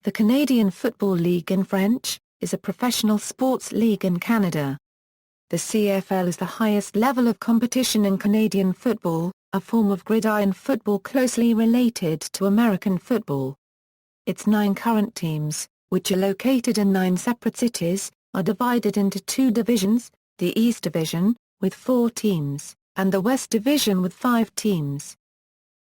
The Canadian Football League in French, is a professional sports league in Canada. The CFL is the highest level of competition in Canadian football, a form of gridiron football closely related to American football. Its 9 current teams, which are located in 9 separate cities, are divided into 2 divisions, the East Division, with 4 teams, and the West Division with 5 teams.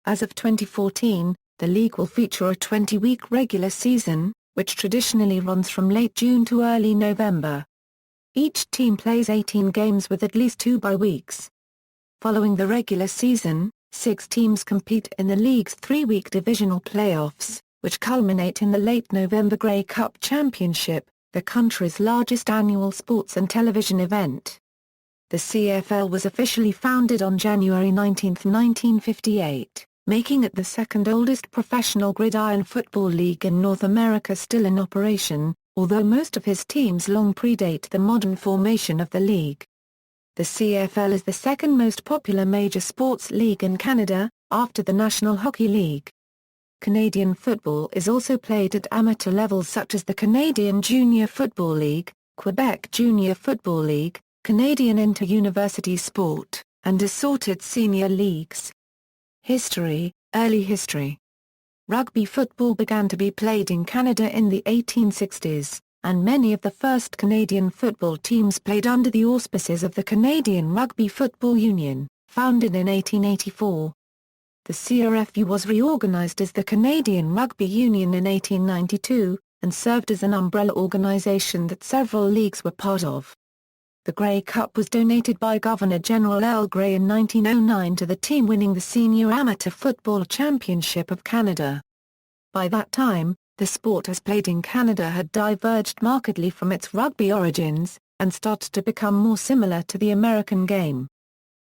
As of 2014, the league will feature a 20-week regular season, which traditionally runs from late June to early November. Each team plays 18 games with at least 2 bye weeks. Following the regular season, 6 teams compete in the league's 3-week divisional playoffs, which culminate in the late November Grey Cup Championship, the country's largest annual sports and television event. The CFL was officially founded on January 19, 1958. Making it the second oldest professional gridiron football league in North America still in operation, although most of his teams long predate the modern formation of the league. The CFL is the second most popular major sports league in Canada, after the National Hockey League. Canadian football is also played at amateur levels such as the Canadian Junior Football League, Quebec Junior Football League, Canadian Inter-University Sport, and assorted senior leagues. History. Early history. Rugby football began to be played in Canada in the 1860s, and many of the first Canadian football teams played under the auspices of the Canadian Rugby Football Union, founded in 1884. The CRFU was reorganized as the Canadian Rugby Union in 1892, and served as an umbrella organization that several leagues were part of. The Grey Cup was donated by Governor-General Earl Grey in 1909 to the team winning the Senior Amateur Football Championship of Canada. By that time, the sport as played in Canada had diverged markedly from its rugby origins, and started to become more similar to the American game.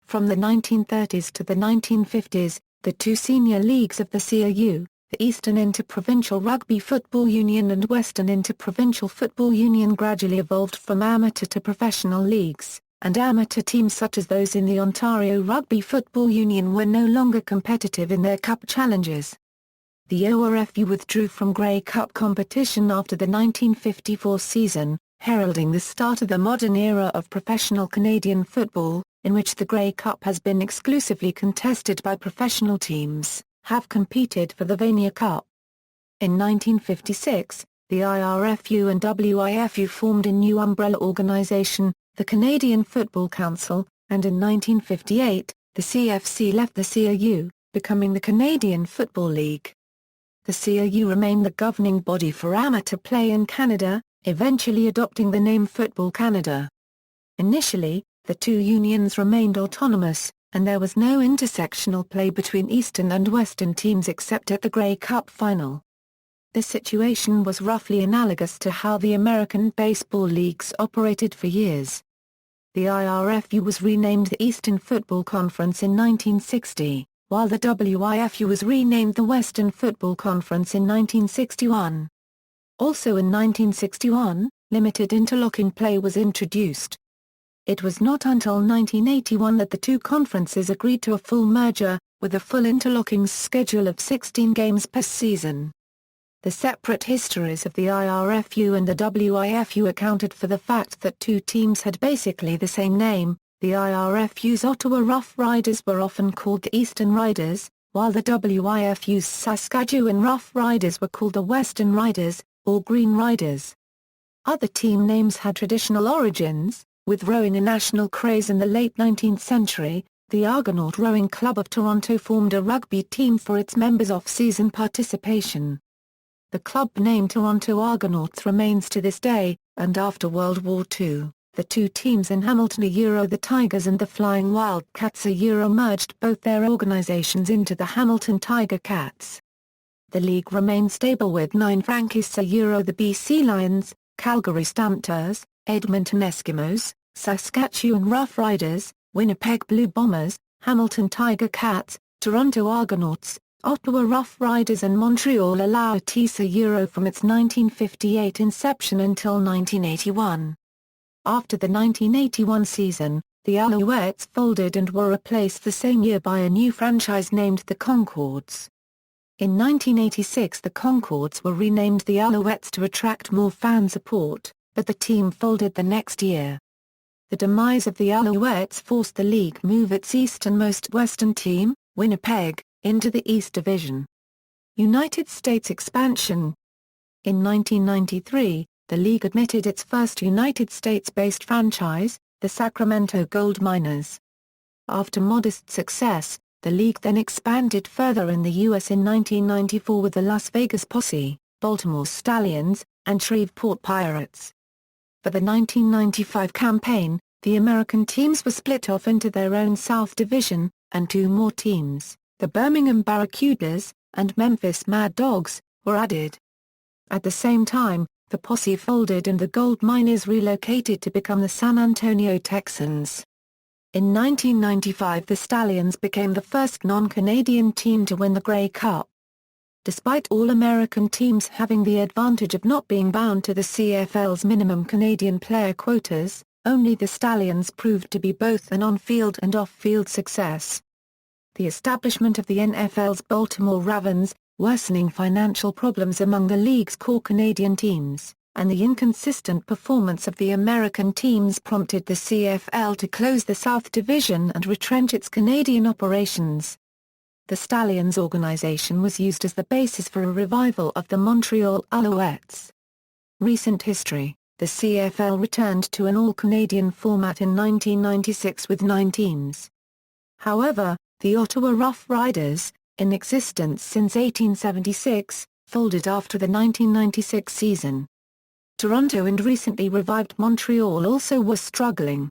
From the 1930s to the 1950s, the 2 senior leagues of the CRU, the Eastern Inter-Provincial Rugby Football Union and Western Inter-Provincial Football Union gradually evolved from amateur to professional leagues, and amateur teams such as those in the Ontario Rugby Football Union were no longer competitive in their cup challenges. The ORFU withdrew from Grey Cup competition after the 1954 season, heralding the start of the modern era of professional Canadian football, in which the Grey Cup has been exclusively contested by professional teams, have competed for the Vanier Cup. In 1956, the IRFU and WIFU formed a new umbrella organization, the Canadian Football Council, and in 1958, the CFC left the CRU, becoming the Canadian Football League. The CRU remained the governing body for amateur play in Canada, eventually adopting the name Football Canada. Initially, the 2 unions remained autonomous, and there was no intersectional play between Eastern and Western teams except at the Grey Cup final. This situation was roughly analogous to how the American baseball leagues operated for years. The IRFU was renamed the Eastern Football Conference in 1960, while the WIFU was renamed the Western Football Conference in 1961. Also in 1961, limited interlocking play was introduced. It was not until 1981 that the 2 conferences agreed to a full merger, with a full interlocking schedule of 16 games per season. The separate histories of the IRFU and the WIFU accounted for the fact that 2 teams had basically the same name. The IRFU's Ottawa Rough Riders were often called the Eastern Riders, while the WIFU's Saskatchewan Rough Riders were called the Western Riders, or Green Riders. Other team names had traditional origins. With rowing a national craze in the late 19th century, the Argonaut Rowing Club of Toronto formed a rugby team for its members' off-season participation. The club name Toronto Argonauts remains to this day, and after World War II, the 2 teams in Hamilton the Tigers and the Flying Wildcats merged both their organizations into the Hamilton Tiger Cats. The league remained stable with 9 franchises the BC Lions, Calgary Stampers, Edmonton Eskimos, Saskatchewan Rough Riders, Winnipeg Blue Bombers, Hamilton Tiger Cats, Toronto Argonauts, Ottawa Rough Riders and Montreal Alouettes from its 1958 inception until 1981. After the 1981 season, the Alouettes folded and were replaced the same year by a new franchise named the Concords. In 1986 the Concords were renamed the Alouettes to attract more fan support, but the team folded the next year. The demise of the Alouettes forced the league move its easternmost western team, Winnipeg, into the East Division. United States expansion. In 1993, the league admitted its first United States-based franchise, the Sacramento Gold Miners. After modest success, the league then expanded further in the U.S. in 1994 with the Las Vegas Posse, Baltimore Stallions, and Shreveport Pirates. For the 1995 campaign, the American teams were split off into their own South Division, and two more teams, the Birmingham Barracudas, and Memphis Mad Dogs, were added. At the same time, the Posse folded and the Gold Miners relocated to become the San Antonio Texans. In 1995 the Stallions became the first non-Canadian team to win the Grey Cup. Despite all American teams having the advantage of not being bound to the CFL's minimum Canadian player quotas, only the Stallions proved to be both an on-field and off-field success. The establishment of the NFL's Baltimore Ravens, worsening financial problems among the league's core Canadian teams, and the inconsistent performance of the American teams prompted the CFL to close the South Division and retrench its Canadian operations. The Stallions organization was used as the basis for a revival of the Montreal Alouettes. Recent history. The CFL returned to an all-Canadian format in 1996 with 9 teams. However, the Ottawa Rough Riders, in existence since 1876, folded after the 1996 season. Toronto and recently revived Montreal also were struggling.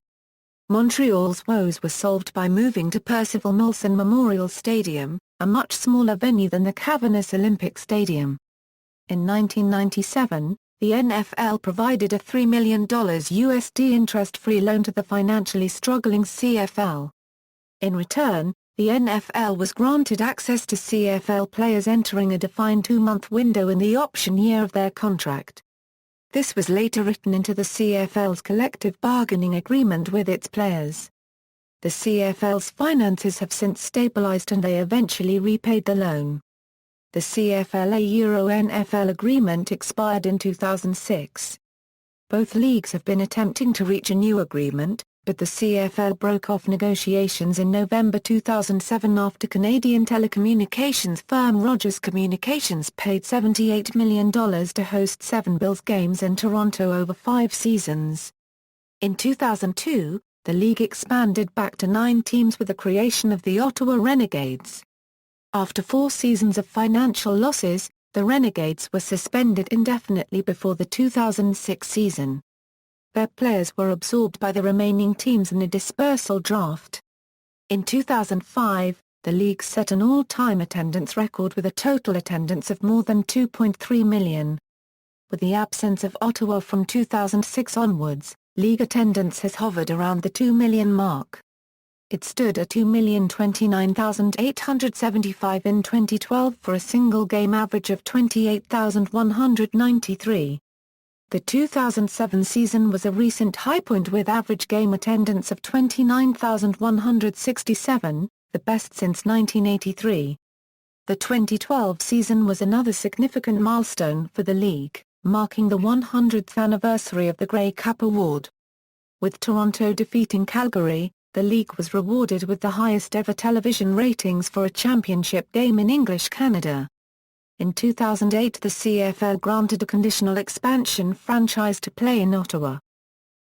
Montreal's woes were solved by moving to Percival Molson Memorial Stadium, a much smaller venue than the cavernous Olympic Stadium. In 1997, the NFL provided a $3 million USD interest-free loan to the financially struggling CFL. In return, the NFL was granted access to CFL players entering a defined 2-month window in the option year of their contract. This was later written into the CFL's collective bargaining agreement with its players. The CFL's finances have since stabilized and they eventually repaid the loan. The CFL-NFL agreement expired in 2006. Both leagues have been attempting to reach a new agreement, but the CFL broke off negotiations in November 2007 after Canadian telecommunications firm Rogers Communications paid $78 million to host 7 Bills games in Toronto over 5 seasons. In 2002, the league expanded back to 9 teams with the creation of the Ottawa Renegades. After 4 seasons of financial losses, the Renegades were suspended indefinitely before the 2006 season. Their players were absorbed by the remaining teams in a dispersal draft. In 2005, the league set an all-time attendance record with a total attendance of more than 2.3 million. With the absence of Ottawa from 2006 onwards, league attendance has hovered around the 2 million mark. It stood at 2,029,875 in 2012 for a single-game average of 28,193. The 2007 season was a recent high point with average game attendance of 29,167, the best since 1983. The 2012 season was another significant milestone for the league, marking the 100th anniversary of the Grey Cup Award. With Toronto defeating Calgary, the league was rewarded with the highest ever television ratings for a championship game in English Canada. In 2008 the CFL granted a conditional expansion franchise to play in Ottawa.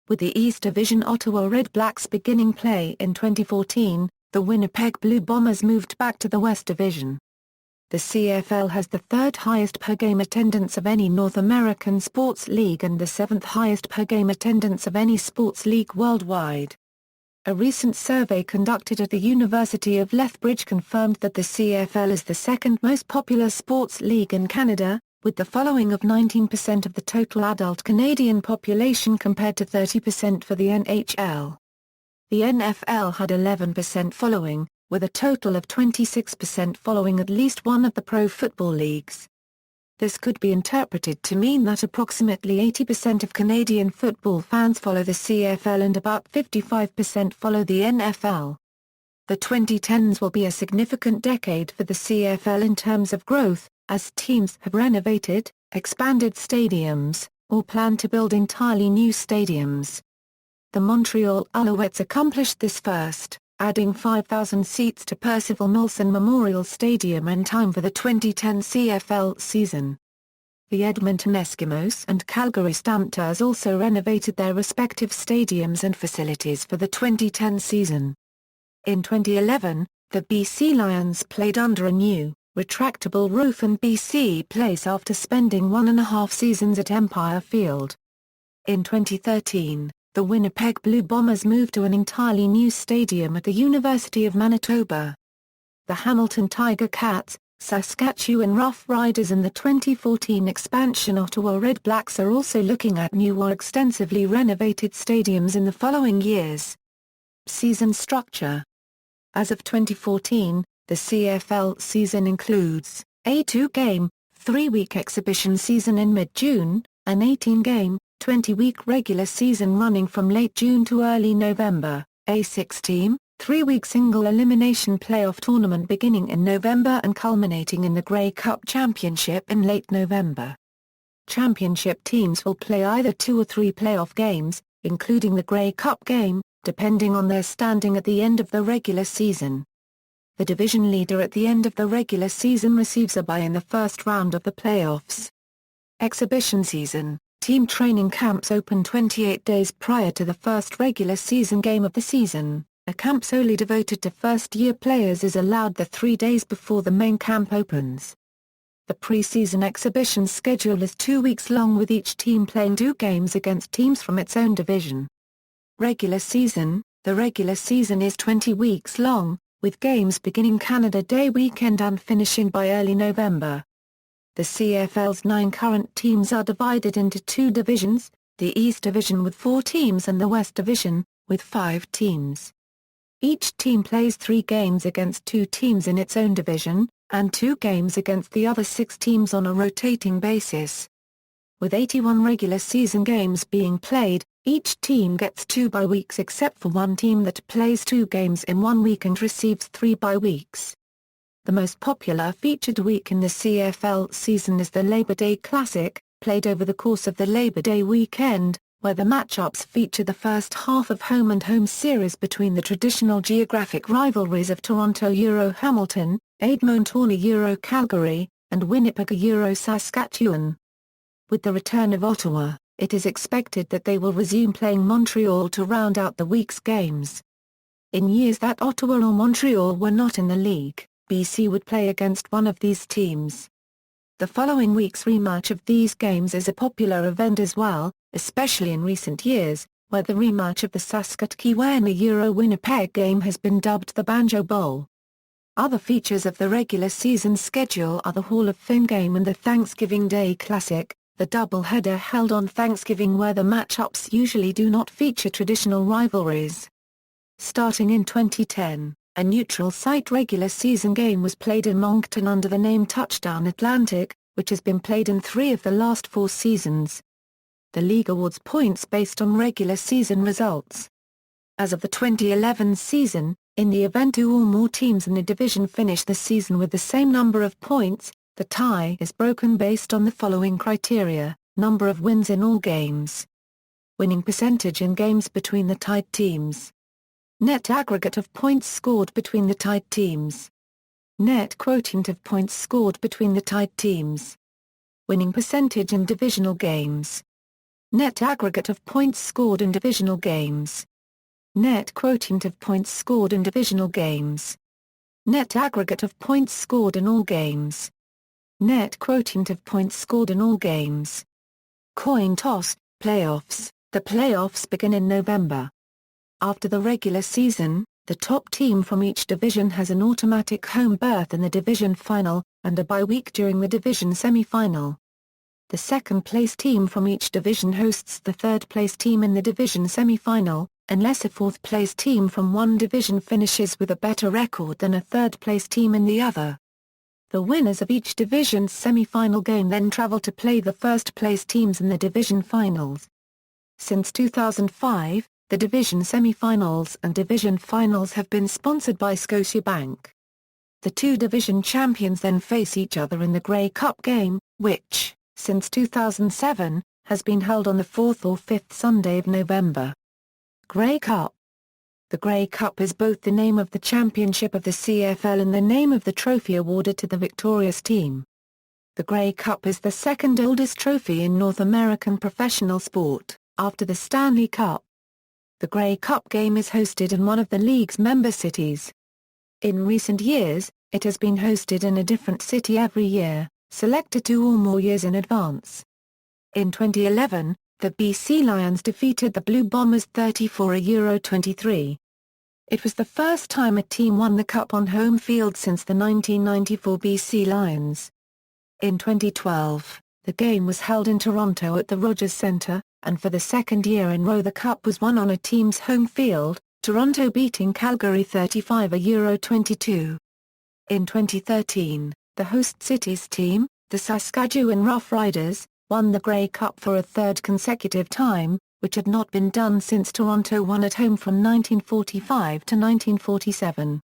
With the East Division Ottawa Red Blacks beginning play in 2014, the Winnipeg Blue Bombers moved back to the West Division. The CFL has the 3rd highest per-game attendance of any North American sports league and the 7th highest per-game attendance of any sports league worldwide. A recent survey conducted at the University of Lethbridge confirmed that the CFL is the 2nd most popular sports league in Canada, with the following of 19% of the total adult Canadian population compared to 30% for the NHL. The NFL had 11% following, with a total of 26% following at least one of the pro football leagues. This could be interpreted to mean that approximately 80% of Canadian football fans follow the CFL and about 55% follow the NFL. The 2010s will be a significant decade for the CFL in terms of growth, as teams have renovated, expanded stadiums, or plan to build entirely new stadiums. The Montreal Alouettes accomplished this first, adding 5,000 seats to Percival Molson Memorial Stadium in time for the 2010 CFL season. The Edmonton Eskimos and Calgary Stampeders also renovated their respective stadiums and facilities for the 2010 season. In 2011, the BC Lions played under a new, retractable roof in BC Place after spending 1.5 seasons at Empire Field. In 2013, the Winnipeg Blue Bombers moved to an entirely new stadium at the University of Manitoba. The Hamilton Tiger Cats, Saskatchewan Rough Riders and the 2014 expansion Ottawa Red Blacks are also looking at new or extensively renovated stadiums in the following years. Season structure. As of 2014, the CFL season includes a 2-game, 3-week exhibition season in mid-June, an 18-game, 20-week regular season running from late June to early November, a 6-team, 3-week single elimination playoff tournament beginning in November and culminating in the Grey Cup Championship in late November. Championship teams will play either 2 or 3 playoff games, including the Grey Cup game, depending on their standing at the end of the regular season. The division leader at the end of the regular season receives a bye in the first round of the playoffs. Exhibition season. Team training camps open 28 days prior to the first regular season game of the season. A camp solely devoted to first-year players is allowed the 3 days before the main camp opens. The preseason exhibition schedule is 2 weeks long with each team playing 2 games against teams from its own division. Regular season. The regular season is 20 weeks long, with games beginning Canada Day weekend and finishing by early November. The CFL's 9 current teams are divided into 2 divisions, the East Division with 4 teams and the West Division, with 5 teams. Each team plays 3 games against 2 teams in its own division, and 2 games against the other 6 teams on a rotating basis. With 81 regular season games being played, each team gets 2 bye weeks except for one team that plays 2 games in 1 week and receives 3 bye weeks. The most popular featured week in the CFL season is the Labor Day Classic, played over the course of the Labor Day weekend, where the matchups feature the first half of home and home series between the traditional geographic rivalries of Toronto Hamilton, Edmonton Calgary, and Winnipeg Saskatchewan. With the return of Ottawa, it is expected that they will resume playing Montreal to round out the week's games. In years that Ottawa or Montreal were not in the league, BC would play against one of these teams. The following week's rematch of these games is a popular event as well, especially in recent years, where the rematch of the Saskatchewan Winnipeg game has been dubbed the Banjo Bowl. Other features of the regular season schedule are the Hall of Fame game and the Thanksgiving Day Classic, the doubleheader held on Thanksgiving where the matchups usually do not feature traditional rivalries. Starting in 2010, a neutral site regular season game was played in Moncton under the name Touchdown Atlantic, which has been played in 3 of the last 4 seasons. The league awards points based on regular season results. As of the 2011 season, in the event 2 or more teams in a division finish the season with the same number of points, the tie is broken based on the following criteria: number of wins in all games, winning percentage in games between the tied teams, net aggregate of points scored between the tied teams, net quotient of points scored between the tied teams, winning percentage in divisional games, net aggregate of points scored in divisional games, net quotient of points scored in divisional games, net aggregate of points scored in all games, net quotient of points scored in all games. Coin toss, playoffs. The playoffs begin in November. After the regular season, the top team from each division has an automatic home berth in the division final, and a bye week during the division semi-final. The second-place team from each division hosts the third-place team in the division semi-final, unless a fourth-place team from one division finishes with a better record than a third-place team in the other. The winners of each division's semi-final game then travel to play the first-place teams in the division finals. Since 2005, The division semi-finals and division finals have been sponsored by Scotiabank. The two division champions then face each other in the Grey Cup game, which, since 2007, has been held on the 4th or 5th Sunday of November. Grey Cup. The Grey Cup is both the name of the championship of the CFL and the name of the trophy awarded to the victorious team. The Grey Cup is the second oldest trophy in North American professional sport, after the Stanley Cup. The Grey Cup game is hosted in one of the league's member cities. In recent years, it has been hosted in a different city every year, selected 2 or more years in advance. In 2011, the BC Lions defeated the Blue Bombers 34-23. It was the first time a team won the Cup on home field since the 1994 BC Lions. In 2012, the game was held in Toronto at the Rogers Centre, and for the second year in a row the Cup was won on a team's home field, Toronto beating Calgary 35-22. In 2013, the host city's team, the Saskatchewan Roughriders, won the Grey Cup for a third consecutive time, which had not been done since Toronto won at home from 1945 to 1947.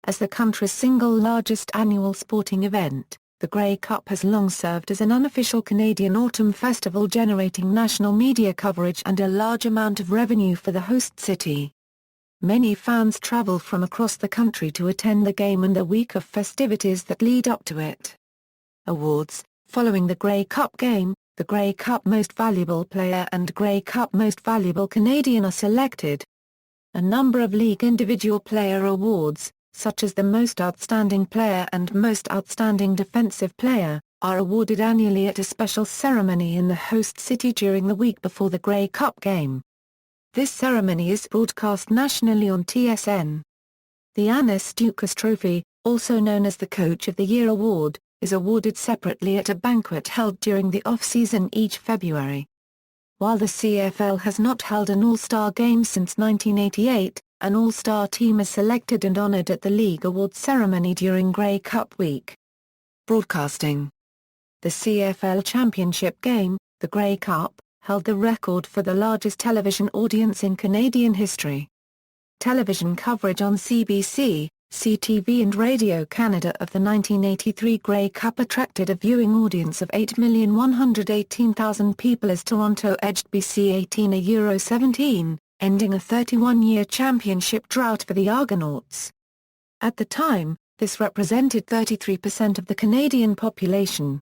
As the country's single largest annual sporting event, the Grey Cup has long served as an unofficial Canadian autumn festival generating national media coverage and a large amount of revenue for the host city. Many fans travel from across the country to attend the game and the week of festivities that lead up to it. Awards. Following the Grey Cup game, the Grey Cup Most Valuable Player and Grey Cup Most Valuable Canadian are selected. A number of league individual player awards, such as the Most Outstanding Player and Most Outstanding Defensive Player, are awarded annually at a special ceremony in the host city during the week before the Grey Cup game. This ceremony is broadcast nationally on TSN. The Anna Stukas Trophy, also known as the Coach of the Year Award, is awarded separately at a banquet held during the off-season each February. While the CFL has not held an All-Star game since 1988, an All-Star team is selected and honored at the League Awards ceremony during Grey Cup week. Broadcasting. The CFL Championship game, the Grey Cup, held the record for the largest television audience in Canadian history. Television coverage on CBC, CTV and Radio Canada of the 1983 Grey Cup attracted a viewing audience of 8,118,000 people as Toronto edged BC 18-17, ending a 31-year championship drought for the Argonauts. At the time, this represented 33% of the Canadian population.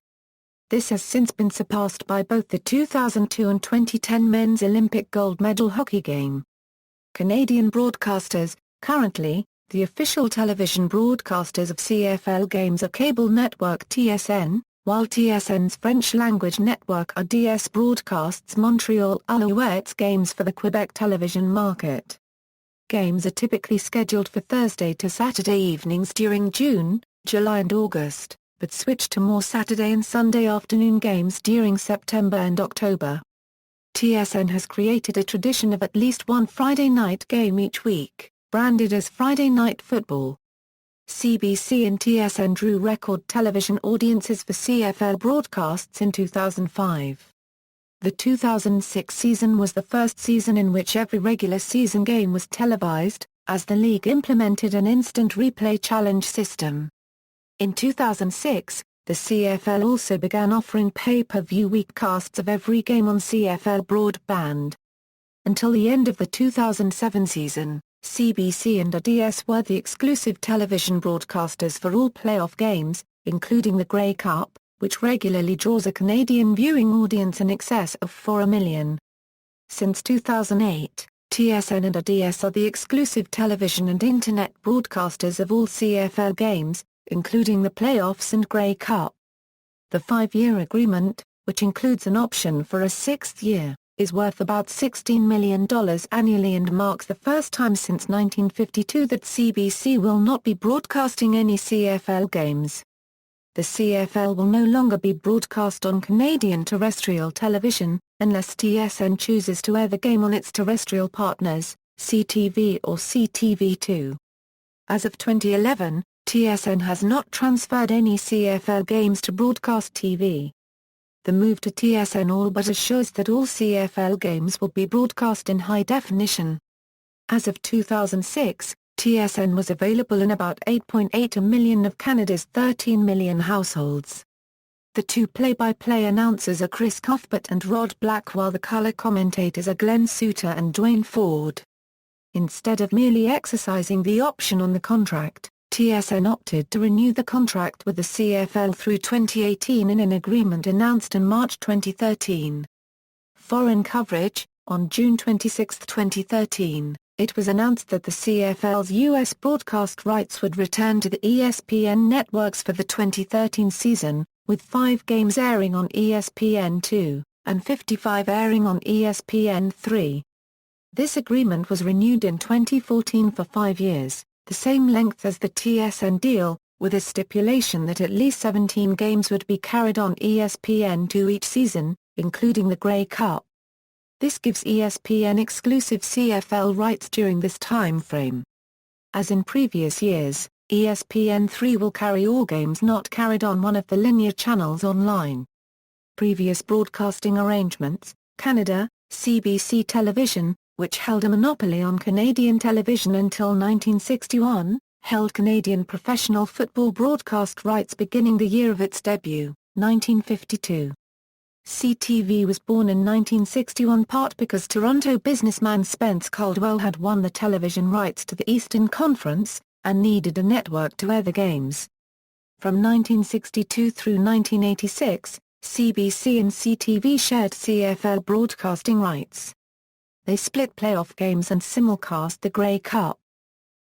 This has since been surpassed by both the 2002 and 2010 men's Olympic gold medal hockey game. Canadian broadcasters. Currently, the official television broadcasters of CFL games are cable network TSN, while TSN's French-language network RDS broadcasts Montreal Alouettes games for the Quebec television market. Games are typically scheduled for Thursday to Saturday evenings during June, July and August, but switch to more Saturday and Sunday afternoon games during September and October. TSN has created a tradition of at least one Friday night game each week, branded as Friday Night Football. CBC and TSN drew record television audiences for CFL broadcasts in 2005. The 2006 season was the first season in which every regular season game was televised, as the league implemented an instant replay challenge system. In 2006, the CFL also began offering pay-per-view weekcasts of every game on CFL broadband. Until the end of the 2007 season, CBC and RDS were the exclusive television broadcasters for all playoff games, including the Grey Cup, which regularly draws a Canadian viewing audience in excess of 4 million. Since 2008, TSN and RDS are the exclusive television and internet broadcasters of all CFL games, including the playoffs and Grey Cup. The 5-year agreement, which includes an option for a 6th year, is worth about $16 million annually and marks the first time since 1952 that CBC will not be broadcasting any CFL games. The CFL will no longer be broadcast on Canadian terrestrial television, unless TSN chooses to air the game on its terrestrial partners, CTV or CTV2. As of 2011, TSN has not transferred any CFL games to broadcast TV. The move to TSN all but assures that all CFL games will be broadcast in high definition. As of 2006, TSN was available in about 8.8 million of Canada's 13 million households. The two play-by-play announcers are Chris Cuthbert and Rod Black, while the color commentators are Glenn Suter and Dwayne Ford. Instead of merely exercising the option on the contract, TSN opted to renew the contract with the CFL through 2018 in an agreement announced in March 2013. Foreign coverage. On June 26, 2013, it was announced that the CFL's U.S. broadcast rights would return to the ESPN networks for the 2013 season, with 5 games airing on ESPN2, and 55 airing on ESPN3. This agreement was renewed in 2014 for 5 years, the same length as the TSN deal, with a stipulation that at least 17 games would be carried on ESPN2 each season, including the Grey Cup. This gives ESPN exclusive CFL rights during this time frame. As in previous years, ESPN3 will carry all games not carried on one of the linear channels online. Previous broadcasting arrangements: Canada, CBC Television, which held a monopoly on Canadian television until 1961, held Canadian professional football broadcast rights beginning the year of its debut, 1952. CTV was born in 1961 part because Toronto businessman Spence Caldwell had won the television rights to the Eastern Conference, and needed a network to air the games. From 1962 through 1986, CBC and CTV shared CFL broadcasting rights. They split playoff games and simulcast the Grey Cup.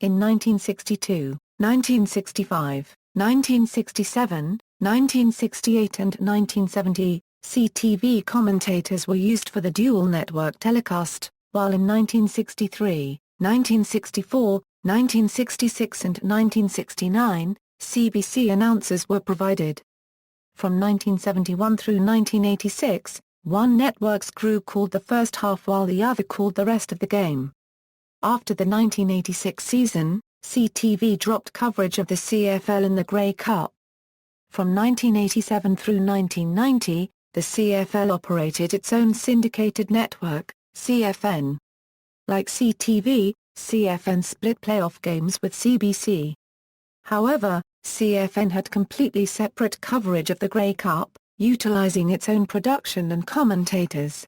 In 1962, 1965, 1967, 1968 and 1970, CTV commentators were used for the dual network telecast, while in 1963, 1964, 1966 and 1969, CBC announcers were provided. From 1971 through 1986, one network's crew called the first half while the other called the rest of the game. After the 1986 season, CTV dropped coverage of the CFL in the Grey Cup. From 1987 through 1990, the CFL operated its own syndicated network, CFN. Like CTV, CFN split playoff games with CBC. However, CFN had completely separate coverage of the Grey Cup, utilizing its own production and commentators.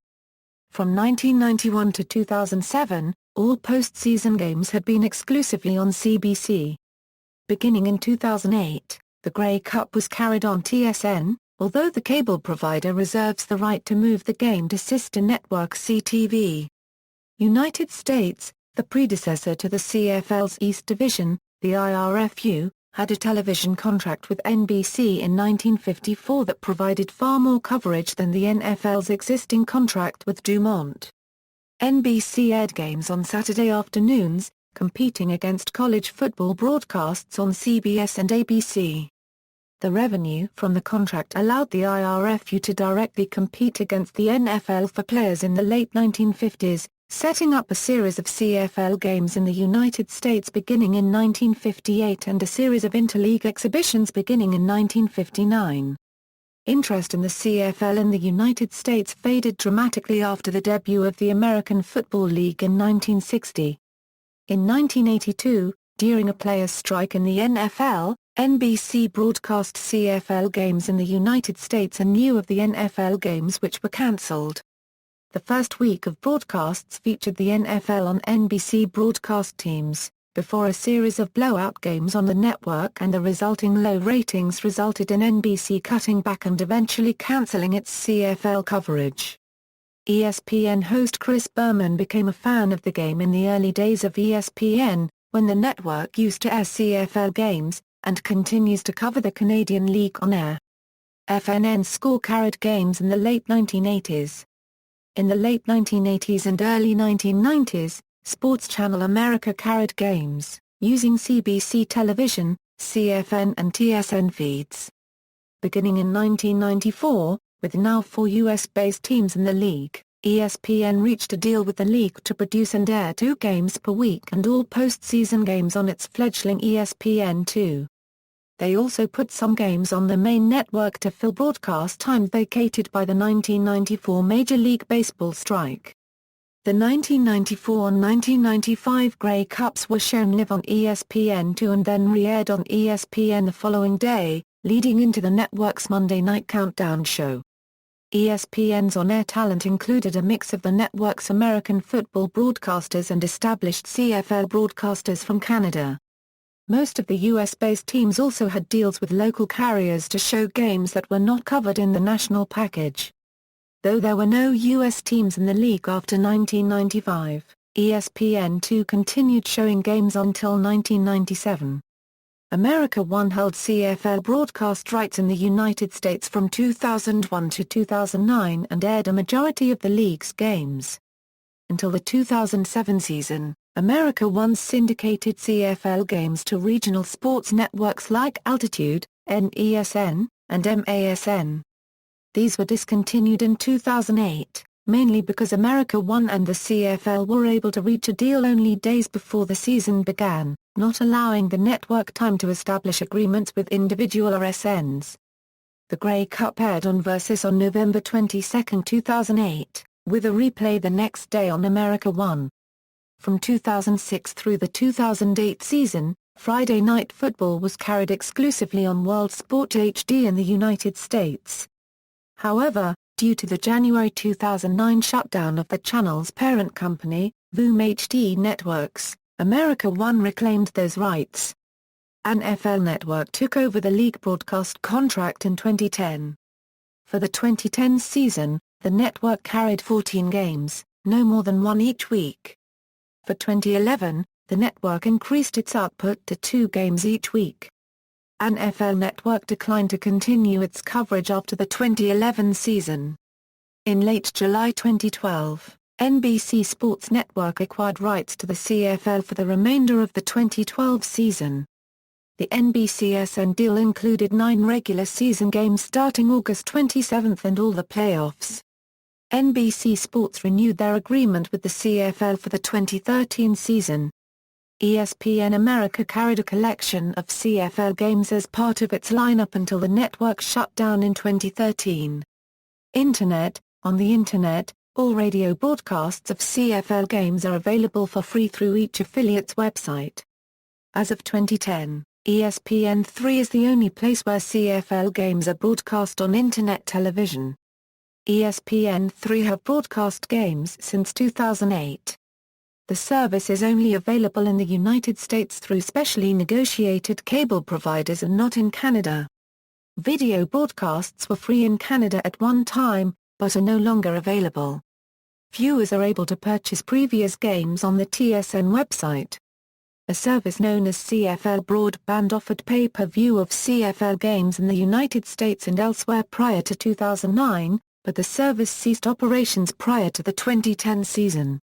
From 1991 to 2007, all postseason games had been exclusively on CBC. Beginning in 2008, the Grey Cup was carried on TSN, although the cable provider reserves the right to move the game to sister network CTV. United States, the predecessor to the CFL's East Division, the IRFU, had a television contract with NBC in 1954 that provided far more coverage than the NFL's existing contract with Dumont. NBC aired games on Saturday afternoons, competing against college football broadcasts on CBS and ABC. The revenue from the contract allowed the IRFU to directly compete against the NFL for players in the late 1950s, setting up a series of CFL games in the United States beginning in 1958 and a series of interleague exhibitions beginning in 1959. Interest in the CFL in the United States faded dramatically after the debut of the American Football League in 1960. In 1982, during a players' strike in the NFL, NBC broadcast CFL games in the United States and knew of the NFL games which were cancelled. The first week of broadcasts featured the NFL on NBC broadcast teams, before a series of blowout games on the network and the resulting low ratings resulted in NBC cutting back and eventually cancelling its CFL coverage. ESPN host Chris Berman became a fan of the game in the early days of ESPN, when the network used to air CFL games, and continues to cover the Canadian League on air. FNN score carried games in the late 1980s. In the late 1980s and early 1990s, Sports Channel America carried games, using CBC Television, CFN and TSN feeds. Beginning in 1994, with now 4 US-based teams in the league, ESPN reached a deal with the league to produce and air 2 games per week and all postseason games on its fledgling ESPN2. They also put some games on the main network to fill broadcast time vacated by the 1994 Major League Baseball strike. The 1994 and 1995 Grey Cups were shown live on ESPN2 and then re-aired on ESPN the following day, leading into the network's Monday Night Countdown show. ESPN's on-air talent included a mix of the network's American football broadcasters and established CFL broadcasters from Canada. Most of the US-based teams also had deals with local carriers to show games that were not covered in the national package. Though there were no US teams in the league after 1995, ESPN2 continued showing games until 1997. America One held CFL broadcast rights in the United States from 2001 to 2009 and aired a majority of the league's games. Until the 2007 season, America One syndicated CFL games to regional sports networks like Altitude, NESN, and MASN. These were discontinued in 2008, mainly because America One and the CFL were able to reach a deal only days before the season began, not allowing the network time to establish agreements with individual RSNs. The Grey Cup aired on Versus on November 22, 2008, with a replay the next day on America One. From 2006 through the 2008 season, Friday Night Football was carried exclusively on World Sport HD in the United States. However, due to the January 2009 shutdown of the channel's parent company, Voom HD Networks, America One reclaimed those rights. NFL Network took over the league broadcast contract in 2010. For the 2010 season, the network carried 14 games, no more than one each week. For 2011, the network increased its output to 2 games each week. NFL Network declined to continue its coverage after the 2011 season. In late July 2012, NBC Sports Network acquired rights to the CFL for the remainder of the 2012 season. The NBCSN deal included 9 regular season games starting August 27 and all the playoffs. NBC Sports renewed their agreement with the CFL for the 2013 season. ESPN America carried a collection of CFL games as part of its lineup until the network shut down in 2013. On the Internet, all radio broadcasts of CFL games are available for free through each affiliate's website. As of 2010, ESPN3 is the only place where CFL games are broadcast on Internet television. ESPN3 have broadcast games since 2008. The service is only available in the United States through specially negotiated cable providers and not in Canada. Video broadcasts were free in Canada at one time, but are no longer available. Viewers are able to purchase previous games on the TSN website. A service known as CFL Broadband offered pay-per-view of CFL games in the United States and elsewhere prior to 2009, but the service ceased operations prior to the 2010 season.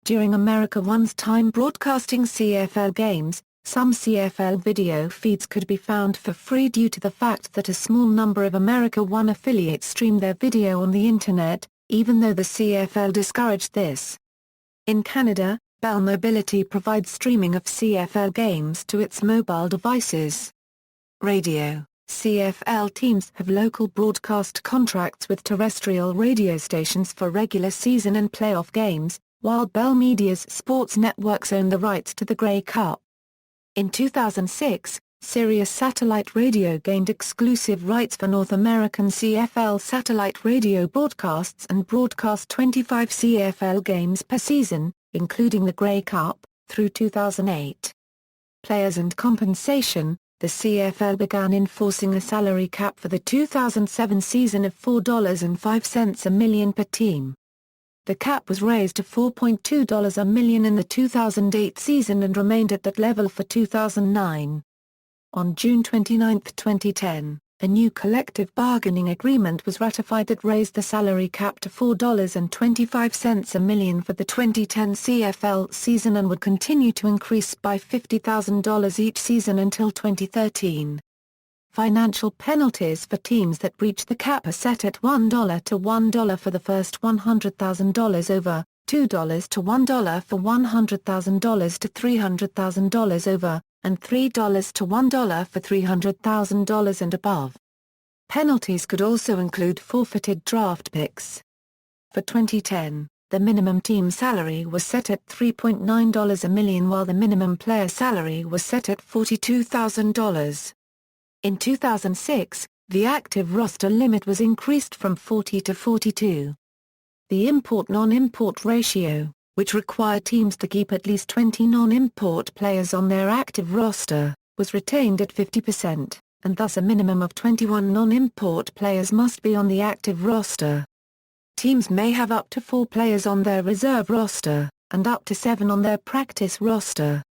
During America One's time broadcasting CFL games, some CFL video feeds could be found for free due to the fact that a small number of America One affiliates stream their video on the Internet, even though the CFL discouraged this. In Canada, Bell Mobility provides streaming of CFL games to its mobile devices. Radio: CFL teams have local broadcast contracts with terrestrial radio stations for regular season and playoff games, while Bell Media's sports networks own the rights to the Grey Cup. In 2006, Sirius Satellite Radio gained exclusive rights for North American CFL satellite radio broadcasts and broadcast 25 CFL games per season, including the Grey Cup, through 2008. Players and compensation: the CFL began enforcing a salary cap for the 2007 season of $4.05 a million per team. The cap was raised to $4.2 a million in the 2008 season and remained at that level for 2009. On June 29, 2010, a new collective bargaining agreement was ratified that raised the salary cap to $4.25 a million for the 2010 CFL season and would continue to increase by $50,000 each season until 2013. Financial penalties for teams that breach the cap are set at $1 to $1 for the first $100,000 over, $2 to $1 for $100,000 to $300,000 over, and $3 to $1 for $300,000 and above. Penalties could also include forfeited draft picks. For 2010, the minimum team salary was set at $3.9 million while the minimum player salary was set at $42,000. In 2006, the active roster limit was increased from 40 to 42. The import-non-import ratio, which required teams to keep at least 20 non-import players on their active roster, was retained at 50%, and thus a minimum of 21 non-import players must be on the active roster. Teams may have up to 4 players on their reserve roster, and up to 7 on their practice roster.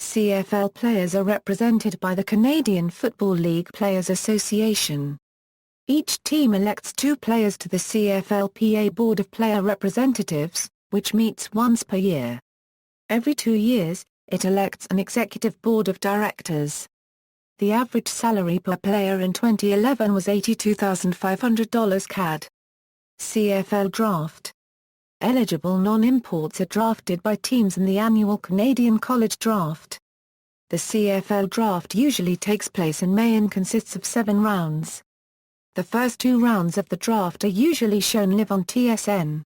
CFL players are represented by the Canadian Football League Players Association. Each team elects 2 players to the CFLPA Board of Player Representatives, which meets once per year. Every 2 years, it elects an executive board of directors. The average salary per player in 2011 was $82,500 CAD. CFL Draft. Eligible non-imports are drafted by teams in the annual Canadian College Draft. The CFL Draft usually takes place in May and consists of 7 rounds. The first 2 rounds of the draft are usually shown live on TSN.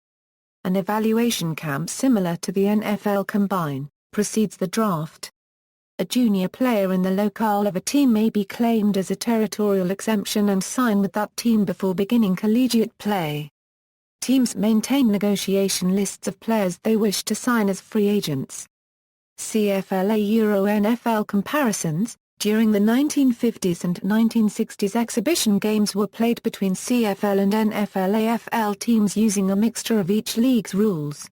An evaluation camp similar to the NFL Combine precedes the draft. A junior player in the locale of a team may be claimed as a territorial exemption and sign with that team before beginning collegiate play. Teams maintain negotiation lists of players they wish to sign as free agents. CFL Euro NFL comparisons. During the 1950s and 1960s, exhibition games were played between CFL and NFL AFL teams using a mixture of each league's rules.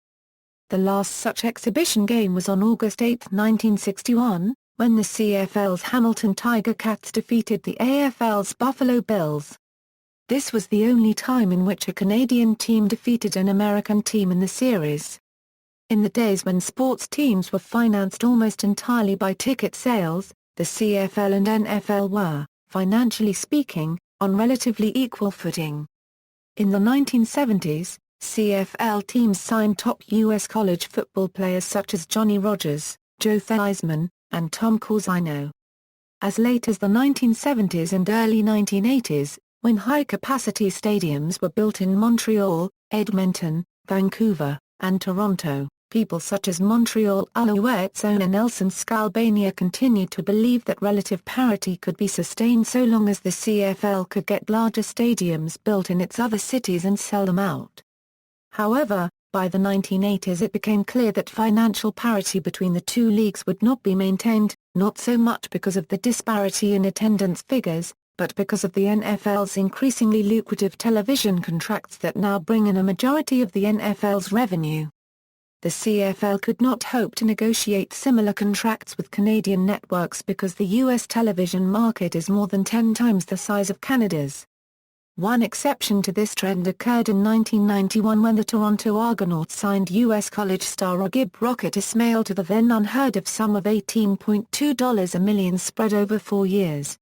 The last such exhibition game was on August 8, 1961, when the CFL's Hamilton Tiger Cats defeated the AFL's Buffalo Bills. This was the only time in which a Canadian team defeated an American team in the series. In the days when sports teams were financed almost entirely by ticket sales, the CFL and NFL were, financially speaking, on relatively equal footing. In the 1970s, CFL teams signed top U.S. college football players such as Johnny Rodgers, Joe Theismann, and Tom Corzino. As late as the 1970s and early 1980s, when high-capacity stadiums were built in Montreal, Edmonton, Vancouver, and Toronto, people such as Montreal Alouettes owner Nelson Skalbania continued to believe that relative parity could be sustained so long as the CFL could get larger stadiums built in its other cities and sell them out. However, by the 1980s it became clear that financial parity between the 2 leagues would not be maintained, not so much because of the disparity in attendance figures, but because of the NFL's increasingly lucrative television contracts that now bring in a majority of the NFL's revenue. The CFL could not hope to negotiate similar contracts with Canadian networks because the U.S. television market is more than 10 times the size of Canada's. One exception to this trend occurred in 1991 when the Toronto Argonauts signed U.S. college star Agib Rocket Ismail to the then unheard-of sum of $18.2 million spread over 4 years.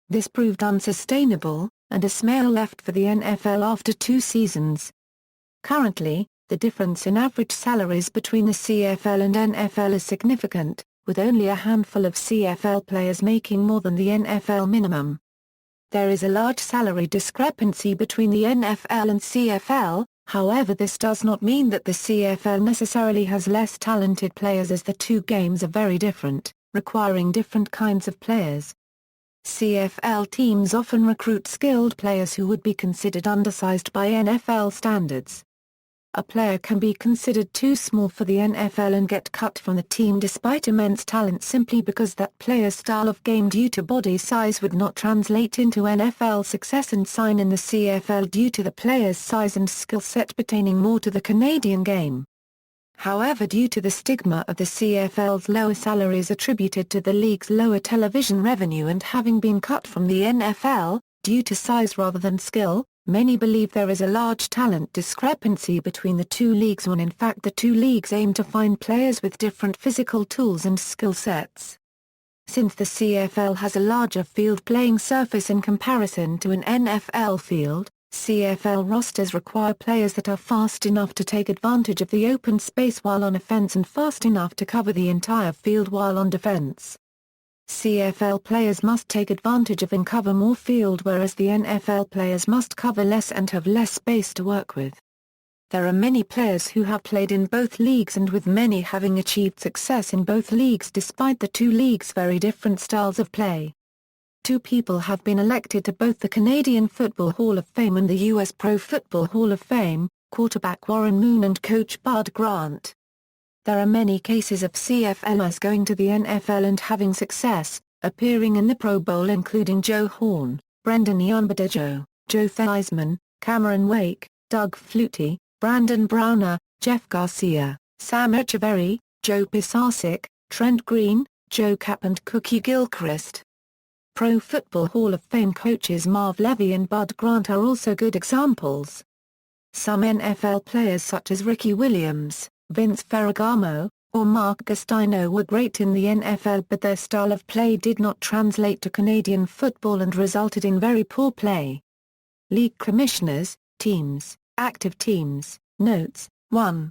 This proved unsustainable, and Ismail left for the NFL after 2 seasons. Currently, the difference in average salaries between the CFL and NFL is significant, with only a handful of CFL players making more than the NFL minimum. There is a large salary discrepancy between the NFL and CFL, however this does not mean that the CFL necessarily has less talented players as the 2 games are very different, requiring different kinds of players. CFL teams often recruit skilled players who would be considered undersized by NFL standards. A player can be considered too small for the NFL and get cut from the team despite immense talent simply because that player's style of game due to body size would not translate into NFL success and sign in the CFL due to the player's size and skill set pertaining more to the Canadian game. However, due to the stigma of the CFL's lower salaries attributed to the league's lower television revenue and having been cut from the NFL, due to size rather than skill, many believe there is a large talent discrepancy between the 2 leagues when in fact the 2 leagues aim to find players with different physical tools and skill sets. Since the CFL has a larger field playing surface in comparison to an NFL field, CFL rosters require players that are fast enough to take advantage of the open space while on offense and fast enough to cover the entire field while on defense. CFL players must take advantage of and cover more field, whereas the NFL players must cover less and have less space to work with. There are many players who have played in both leagues, and with many having achieved success in both leagues despite the two leagues' very different styles of play. Two people have been elected to both the Canadian Football Hall of Fame and the U.S. Pro Football Hall of Fame, quarterback Warren Moon and coach Bud Grant. There are many cases of CFLers going to the NFL and having success, appearing in the Pro Bowl, including Joe Horn, Brendan Ionbadajo, Joe Theismann, Cameron Wake, Doug Flutie, Brandon Browner, Jeff Garcia, Sam Echeverry, Joe Pisarcik, Trent Green, Joe Kapp and Cookie Gilchrist. Pro Football Hall of Fame coaches Marv Levy and Bud Grant are also good examples. Some NFL players such as Ricky Williams, Vince Ferragamo, or Mark Gastino were great in the NFL, but their style of play did not translate to Canadian football and resulted in very poor play. League commissioners, teams, active teams, notes, 1.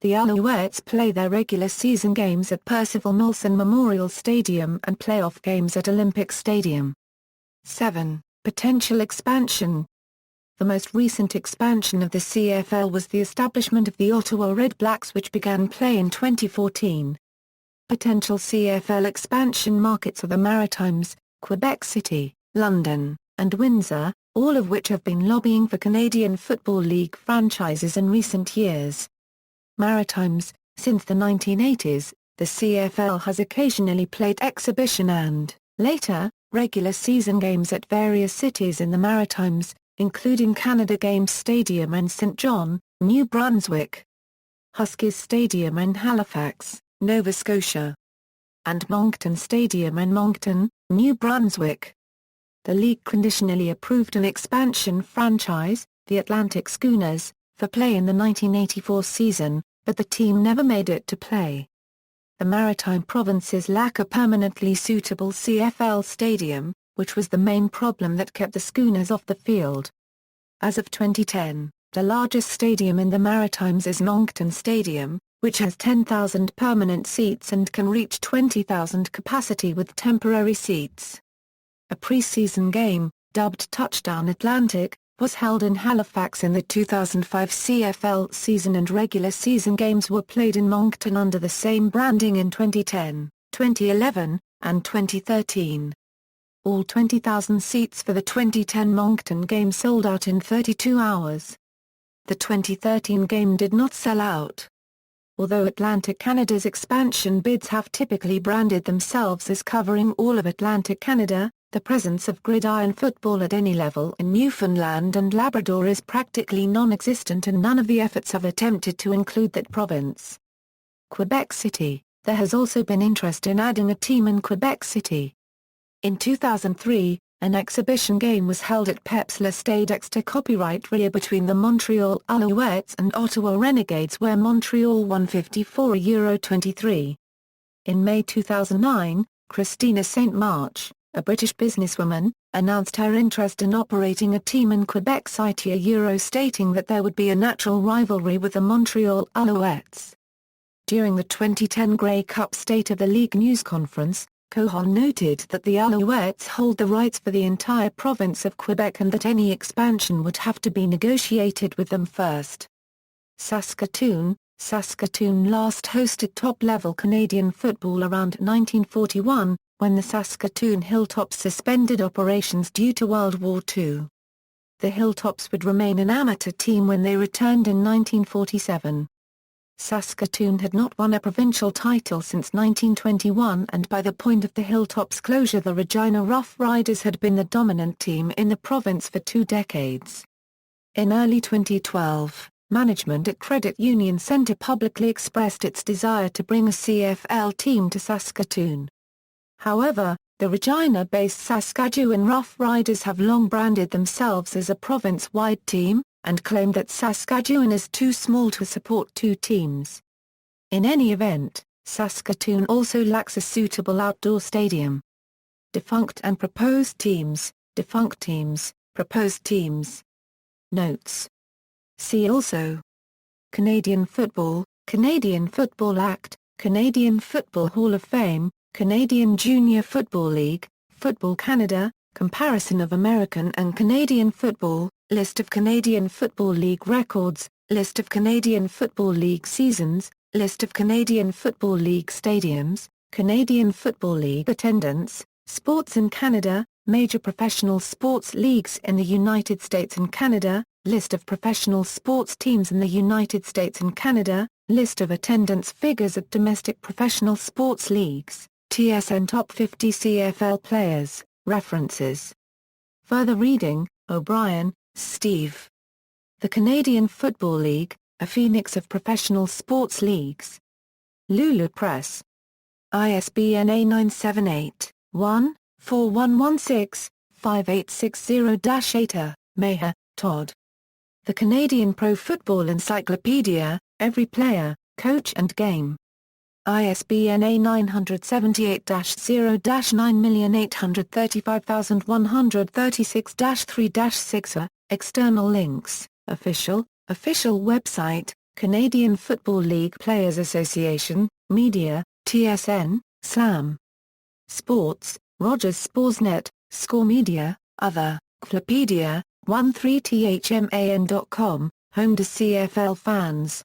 The Alouettes play their regular season games at Percival Molson Memorial Stadium and playoff games at Olympic Stadium. 7. Potential expansion. The most recent expansion of the CFL was the establishment of the Ottawa Red Blacks, which began play in 2014. Potential CFL expansion markets are the Maritimes, Quebec City, London, and Windsor, all of which have been lobbying for Canadian Football League franchises in recent years. Maritimes. Since the 1980s, the CFL has occasionally played exhibition and, later, regular season games at various cities in the Maritimes, including Canada Games Stadium in St. John, New Brunswick, Huskies Stadium in Halifax, Nova Scotia, and Moncton Stadium in Moncton, New Brunswick. The league conditionally approved an expansion franchise, the Atlantic Schooners, for play in the 1984 season, but the team never made it to play. The Maritime provinces lack a permanently suitable CFL stadium, which was the main problem that kept the Schooners off the field. As of 2010, the largest stadium in the Maritimes is Moncton Stadium, which has 10,000 permanent seats and can reach 20,000 capacity with temporary seats. A preseason game, dubbed Touchdown Atlantic, was held in Halifax in the 2005 CFL season, and regular season games were played in Moncton under the same branding in 2010, 2011, and 2013. All 20,000 seats for the 2010 Moncton game sold out in 32 hours. The 2013 game did not sell out. Although Atlantic Canada's expansion bids have typically branded themselves as covering all of Atlantic Canada, the presence of gridiron football at any level in Newfoundland and Labrador is practically non-existent, and none of the efforts have attempted to include that province. Quebec City. There has also been interest in adding a team in Quebec City. In 2003, an exhibition game was held at Peps Le Stade Exeter copyright area between the Montreal Alouettes and Ottawa Renegades, where Montreal won €54-23. In May 2009, Christina St. March, a British businesswoman, announced her interest in operating a team in Quebec City, stating that there would be a natural rivalry with the Montreal Alouettes. During the 2010 Grey Cup State of the League news conference, Cohon noted that the Alouettes hold the rights for the entire province of Quebec and that any expansion would have to be negotiated with them first. Saskatoon. Saskatoon last hosted top-level Canadian football around 1941, when the Saskatoon Hilltops suspended operations due to World War II. The Hilltops would remain an amateur team when they returned in 1947. Saskatoon had not won a provincial title since 1921, and by the point of the Hilltops closure the Regina Rough Riders had been the dominant team in the province for 2 decades. In early 2012, management at Credit Union Centre publicly expressed its desire to bring a CFL team to Saskatoon. However, the Regina-based Saskatchewan Rough Riders have long branded themselves as a province-wide team, and claim that Saskatchewan is too small to support 2 teams. In any event, Saskatoon also lacks a suitable outdoor stadium. Defunct and proposed teams, defunct teams, proposed teams. Notes. See also: Canadian Football, Canadian Football Act, Canadian Football Hall of Fame, Canadian Junior Football League, Football Canada, comparison of American and Canadian football, list of Canadian Football League records, list of Canadian Football League seasons, list of Canadian Football League stadiums, Canadian Football League attendance, sports in Canada, major professional sports leagues in the United States and Canada, list of professional sports teams in the United States and Canada, list of attendance figures at domestic professional sports leagues, TSN Top 50 CFL players, references. Further reading, O'Brien, Steve. The Canadian Football League, a phoenix of professional sports leagues. Lulu Press. ISBN A978-1-4116-5860-8. Maher, Todd. The Canadian Pro Football Encyclopedia, Every Player, Coach and Game. ISBN A978-0-9835136-3-6. External links, official website, Canadian Football League Players Association, Media, TSN, Slam. Sports, Rogers Sportsnet, Score Media, Other, Wikipedia, 13thman.com, home to CFL fans.